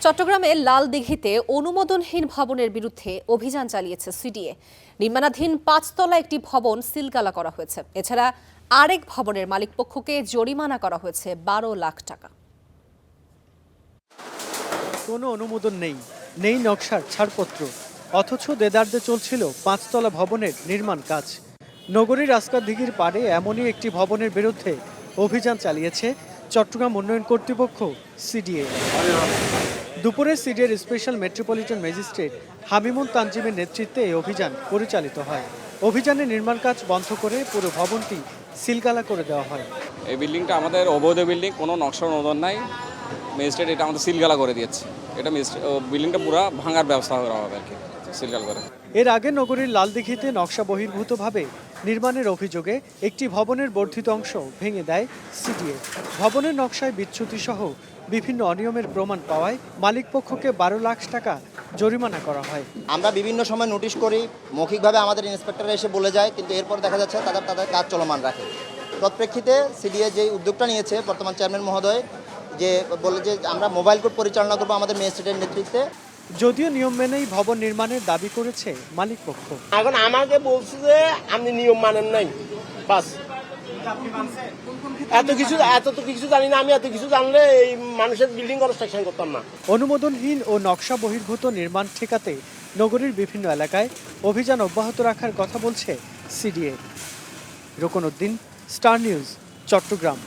চট্টগ্রামে লালদিঘিতে অনুমোদনহীন ভবনের বিরুদ্ধে অভিযান চালিয়েছে সিডিএ। নির্মাণাধীন ৫ তলা একটি ভবন সিলগালা করা হয়েছে। এছাড়া আরেক ভবনের মালিকপক্ষকে জরিমানা করা হয়েছে ১২ লাখ টাকা। কোনো অনুমোদন নেই নকশার ছাড়পত্র, অথচ দেদারদে চলছিল ৫ তলা ভবনের নির্মাণ কাজ। নগরীর আসকার দিঘির পাড়ে এমনই একটি ভবনের বিরুদ্ধে অভিযান চালিয়েছে চট্টগ্রাম উন্নয়ন কর্তৃপক্ষ সিডিএ। দুপুরে সিডিএর স্পেশাল মেট্রোপলিটন ম্যাজিস্ট্রেট হামিমুন তানজিমের নেতৃত্বে এই অভিযান পরিচালিত হয়। অভিযানে নির্মাণ কাজ বন্ধ করে পুরো ভবনটি সিলগালা করে দেওয়া হয়। এই বিল্ডিংটা আমাদের অবৈধ বিল্ডিং, কোনো নকশা অনুমোদন নাই। ম্যাজিস্ট্রেট এটা আমাদের সিলগালা করে দিয়েছে। এটা বিল্ডিংটা পুরো ভাঙার ব্যবস্থা করা হবে আর কি, সিলগালা করে। এর আগে নগরীর লালদিঘিতে নকশা বহির্ভূতভাবে নির্মাণের অভিযোগে একটি ভবনের বর্ধিত অংশ ভেঙে দেয় সিডিএ। ভবনের নকশায় বিচ্যুতি সহ বিভিন্ন অনিয়মের প্রমাণ পাওয়ায় মালিকপক্ষকে ১২ লাখ টাকা জরিমানা করা হয়। আমরা বিভিন্ন সময় নোটিশ করি, মৌখিকভাবে আমাদের ইন্সপেক্টর এসে বলে যায়, কিন্তু এরপর দেখা যাচ্ছে তাদের কাজ চলমান রাখে। তৎপ্রেক্ষিতে সিডিএ যে উদ্যোগটা নিয়েছে বর্তমান চেয়ারম্যান মহোদয়, যে বলে যে আমরা মোবাইল কোর্ট পরিচালনা করবো আমাদের ম্যাজিস্ট্রেটের নেতৃত্বে। যদিও নিয়ম মেনেই ভবন নির্মাণের দাবি করেছে মালিকপক্ষ। এখন আমাকে বলছে যে আপনি নিয়ম মানেন নাই, বাস। এত কিছু জানি না। আমি এত কিছু জানলে এই মানুষের বিল্ডিং কনস্ট্রাকশন করতাম না। অনুমোদনহীন ও নকশা বহির্ভূত নির্মাণ ঠেকাতে নগরীর বিভিন্ন এলাকায় অভিযান অব্যাহত রাখার কথা বলছে সিডিএ। রোকন উদ্দিন, স্টার নিউজ, চট্টগ্রাম।